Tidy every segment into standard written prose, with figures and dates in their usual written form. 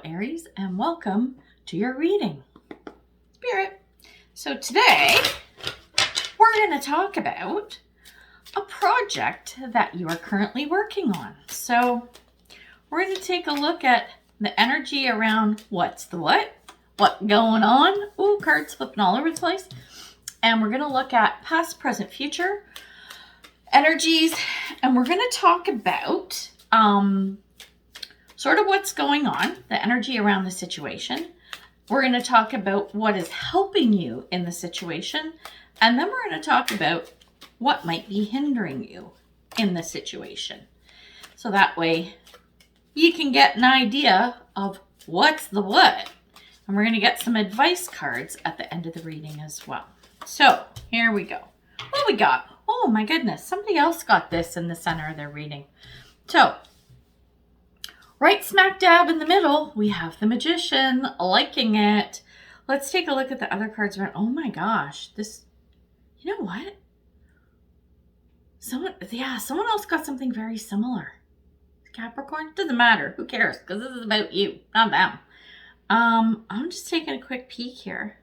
Hello, Aries, and welcome to your reading. Spirit. So today, we're going to talk about a project that you are currently working on. So we're going to take a look at the energy around what's going on. Ooh, cards flipping all over the place. And we're going to look at past, present, future energies. And we're going to talk about sort of what's going on, the energy around the situation. We're going to talk about what is helping you in the situation. And then we're going to talk about what might be hindering you in the situation. So that way you can get an idea of what's the what. And we're going to get some advice cards at the end of the reading as well. So here we go. What we got? Oh my goodness, somebody else got this in the center of their reading. So right smack dab in the middle, we have the Magician, liking it. Let's take a look at the other cards around. Oh my gosh, this, you know what? Someone else got something very similar. Capricorn? Doesn't matter. Who cares? Because this is about you, not them. I'm just taking a quick peek here.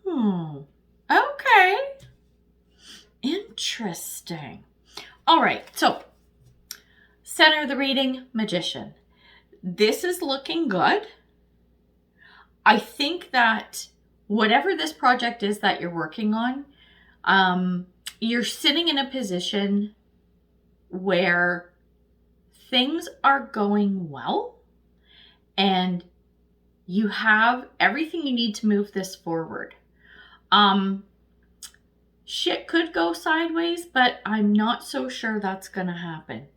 Oh, okay. Interesting. All right, so center of the reading, Magician. This is looking good. I think that whatever this project is that you're working on, you're sitting in a position where things are going well and you have everything you need to move this forward. Shit could go sideways, but I'm not so sure that's going to happen.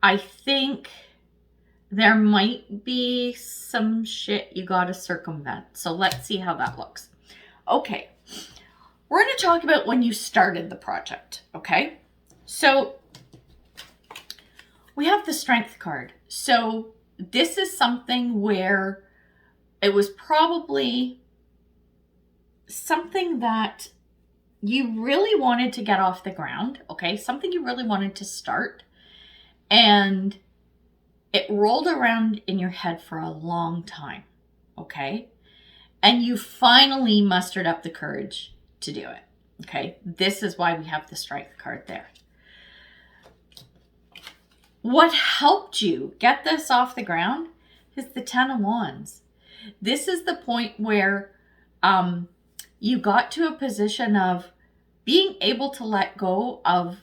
I think there might be some shit you got to circumvent. So let's see how that looks. Okay. We're going to talk about when you started the project. Okay. So we have the Strength card. So this is something where it was probably something that you really wanted to get off the ground. Okay. Something you really wanted to start. And it rolled around in your head for a long time, okay? And you finally mustered up the courage to do it, okay? This is why we have the Strength card there. What helped you get this off the ground is the Ten of Wands. This is the point where you got to a position of being able to let go of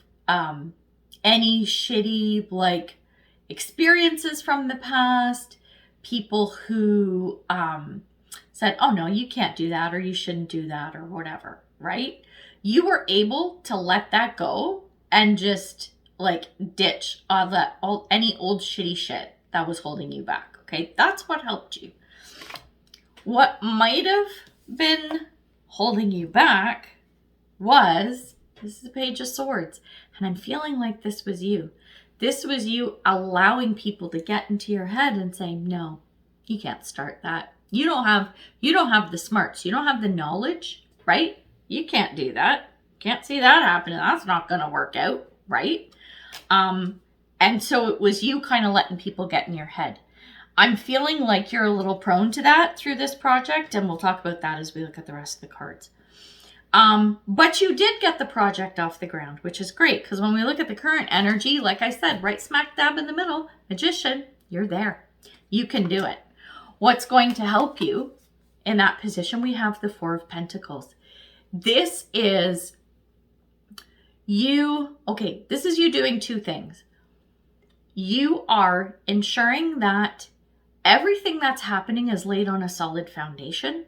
any shitty experiences from the past, people who said, oh no, you can't do that, or you shouldn't do that, or whatever, right? You were able to let that go and just ditch any old shitty shit that was holding you back. Okay, that's what helped you. What might have been holding you back was, this is the Page of Swords, and I'm feeling like this was you. This was you allowing people to get into your head and say, no, you can't start that. You don't have the smarts. You don't have the knowledge, right? You can't do that. Can't see that happening. That's not going to work out, right? And so it was you kind of letting people get in your head. I'm feeling like you're a little prone to that through this project, and we'll talk about that as we look at the rest of the cards. But you did get the project off the ground, which is great, because when we look at the current energy, like I said, right smack dab in the middle, Magician, you're there. You can do it. What's going to help you in that position? We have the Four of Pentacles. This is you doing two things. You are ensuring that everything that's happening is laid on a solid foundation,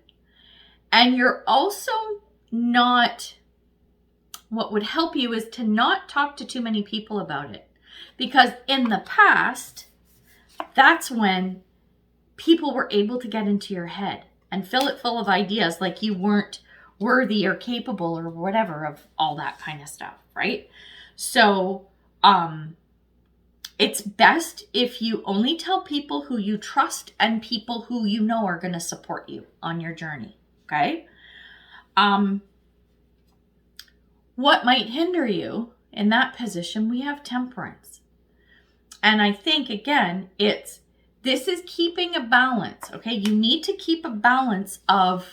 and you're also what would help you is to not talk to too many people about it. Because in the past, that's when people were able to get into your head and fill it full of ideas like you weren't worthy or capable or whatever of all that kind of stuff, right? So it's best if you only tell people who you trust and people who you know are going to support you on your journey, okay? What might hinder you in that position? We have Temperance. And I think, again, it's This is keeping a balance, okay? You need to keep a balance of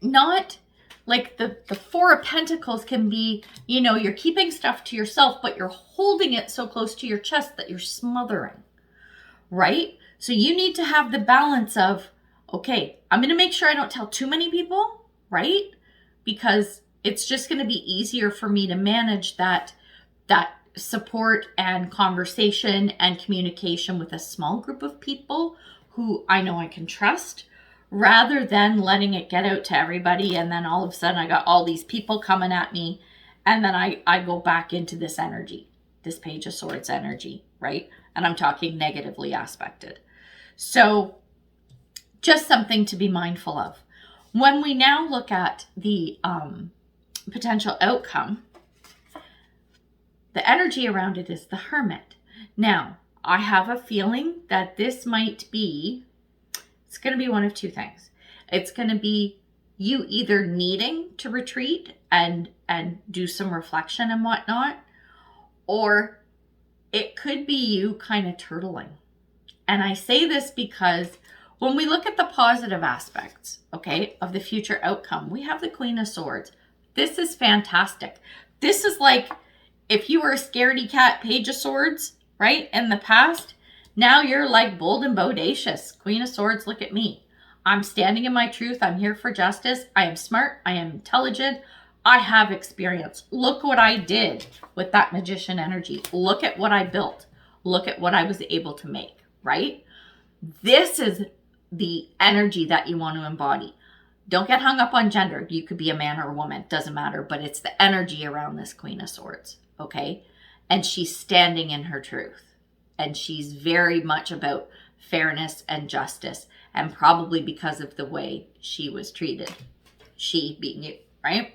not like the Four of Pentacles can be, you know, you're keeping stuff to yourself, but you're holding it so close to your chest that you're smothering, right? So you need to have the balance of, okay, I'm going to make sure I don't tell too many people, right? Because it's just going to be easier for me to manage that support and conversation and communication with a small group of people who I know I can trust, rather than letting it get out to everybody. And then all of a sudden I got all these people coming at me. And then I go back into this energy, this Page of Swords energy, right? And I'm talking negatively aspected. So just something to be mindful of. When we now look at the potential outcome, the energy around it is the Hermit. Now, I have a feeling that this might be, it's going to be one of two things. It's going to be you either needing to retreat and do some reflection and whatnot, or it could be you kind of turtling. And I say this because when we look at the positive aspects, okay, of the future outcome, we have the Queen of Swords. This is fantastic. This is like if you were a scaredy cat Page of Swords, right, in the past, now you're like bold and bodacious. Queen of Swords, look at me. I'm standing in my truth. I'm here for justice. I am smart. I am intelligent. I have experience. Look what I did with that Magician energy. Look at what I built. Look at what I was able to make, right? This is the energy that you want to embody. Don't get hung up on gender. You could be a man or a woman. Doesn't matter. But it's the energy around this Queen of Swords, okay? And she's standing in her truth. And she's very much about fairness and justice. And probably because of the way she was treated. She being you, right?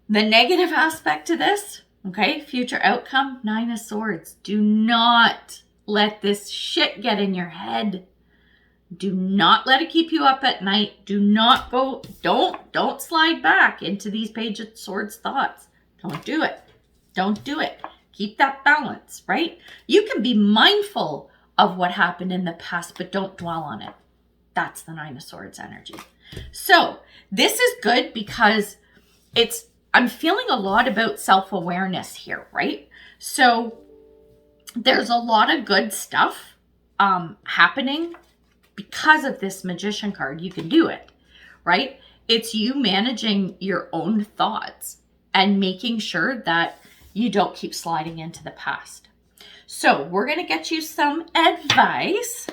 The negative aspect to this, okay, future outcome, Nine of Swords. Do not let this shit get in your head. Do not let it keep you up at night. Do not go, don't slide back into these Page of Swords thoughts. Don't do it. Don't do it. Keep that balance, right? You can be mindful of what happened in the past, but don't dwell on it. That's the Nine of Swords energy. So this is good because I'm feeling a lot about self-awareness here, right? So there's a lot of good stuff happening because of this Magician card. You can do it, right? It's you managing your own thoughts and making sure that you don't keep sliding into the past. So we're going to get you some advice,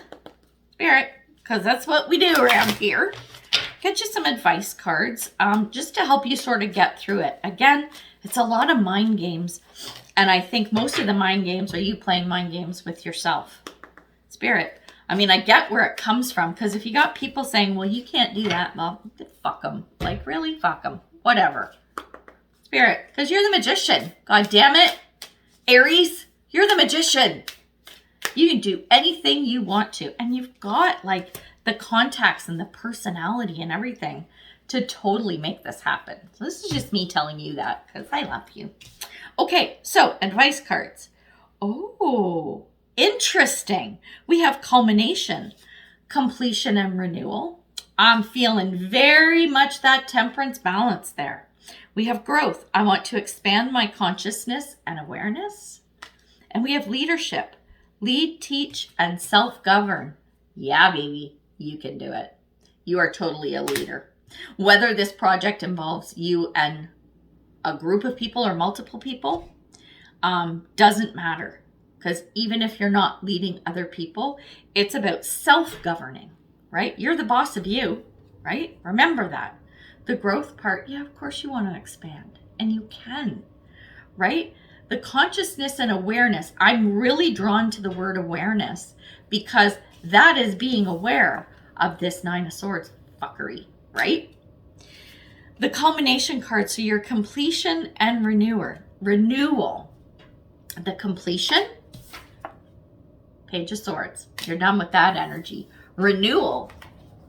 Spirit, because that's what we do around here. Get you some advice cards just to help you sort of get through it. Again, it's a lot of mind games. And I think most of the mind games are you playing mind games with yourself. Spirit. I mean, I get where it comes from. Because if you got people saying, well, you can't do that. Well, fuck them. Like, really? Fuck them. Whatever. Spirit. Because you're the Magician. God damn it. Aries, you're the Magician. You can do anything you want to. And you've got, like, the contacts and the personality and everything to totally make this happen. So this is just me telling you that because I love you. Okay, so advice cards. Oh, interesting. We have culmination, completion, and renewal. I'm feeling very much that temperance balance there. We have growth. I want to expand my consciousness and awareness. And we have leadership. Lead, teach, and self-govern. Yeah, baby. You can do it. You are totally a leader. Whether this project involves you and a group of people or multiple people, doesn't matter. Because even if you're not leading other people, it's about self-governing, right? You're the boss of you, right? Remember that. The growth part, yeah, of course you want to expand. And you can, right? The consciousness and awareness, I'm really drawn to the word awareness because that is being aware of this Nine of Swords fuckery, right? The culmination card, so your completion and renewal. The completion, Page of Swords. You're done with that energy. Renewal,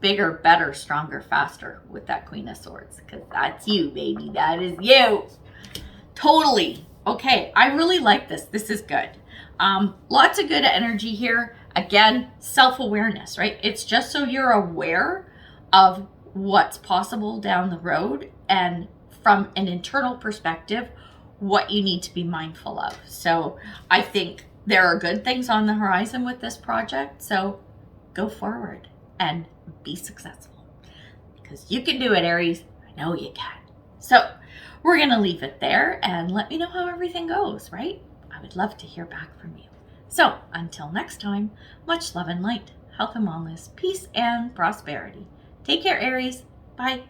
bigger, better, stronger, faster with that Queen of Swords. Because that's you, baby. That is you. Totally. Okay, I really like this. This is good. Lots of good energy here. Again, self-awareness, right? It's just so you're aware of what's possible down the road, and from an internal perspective, what you need to be mindful of. So I think there are good things on the horizon with this project. So go forward and be successful, because you can do it, Aries. I know you can. So we're going to leave it there, and let me know how everything goes, right? I would love to hear back from you. So until next time, much love and light, health and wellness, peace and prosperity. Take care, Aries. Bye.